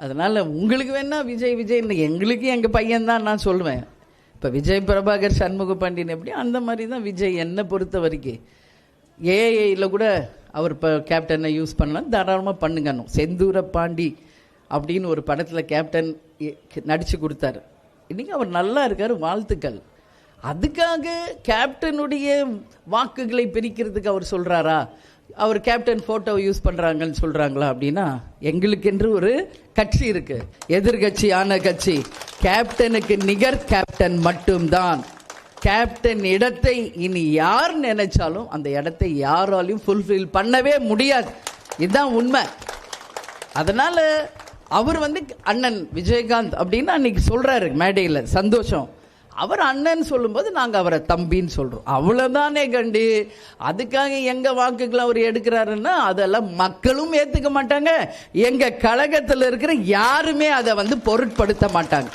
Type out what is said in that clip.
அதனால் உங்களுக்கு வேணா விஜய் விஜய்னு, எங்களுக்கு எங்கள் பையன்தான் நான் சொல்லுவேன். இப்போ விஜய் பிரபாகர் சண்முக பாண்டியன் எப்படி, அந்த மாதிரி தான் விஜய். என்னை பொறுத்த வரைக்கும் ஏஐயில் கூட அவர் இப்போ கேப்டனை யூஸ் பண்ணலாம், தாராளமாக பண்ணுங்கன்னு. செந்தூர பாண்டி அப்படின்னு ஒரு படத்தில் கேப்டன் நடித்து கொடுத்தாரு. இன்றைக்கி அவர் நல்லா இருக்கார், வாழ்த்துக்கள். அதுக்காக கேப்டனுடைய வாக்குகளை பிரிக்கிறதுக்கு அவர் சொல்கிறாரா? அவர் கேப்டன் ஃபோட்டோ யூஸ் பண்ணுறாங்கன்னு சொல்கிறாங்களா? அப்படின்னா எங்களுக்கென்று ஒரு கட்சி இருக்குது, எதிர்கட்சியான கட்சி. கேப்டனுக்கு நிகர் கேப்டன் மட்டும்தான். கேப்டன் இடத்தை இனி யார் நினைச்சாலும் அந்த இடத்தை யாராலையும் ஃபுல்ஃபில் பண்ணவே முடியாது. இதுதான் உண்மை. அதனால அவர் அண்ணன் விஜயகாந்த் அப்படின்னு அன்னைக்கு சொல்றாரு மேடையில், சந்தோஷம். அவர் அண்ணன் சொல்லும்போது நாங்கள் அவரை தம்பின்னு சொல்கிறோம், அவ்வளோதானே கண்டு. அதுக்காக எங்கள் வாக்குகளை அவர் எடுக்கிறாருன்னா அதெல்லாம் மக்களும் ஏற்றுக்க மாட்டாங்க, எங்கள் கழகத்தில் இருக்கிற யாருமே அதை பொருட்படுத்த மாட்டாங்க.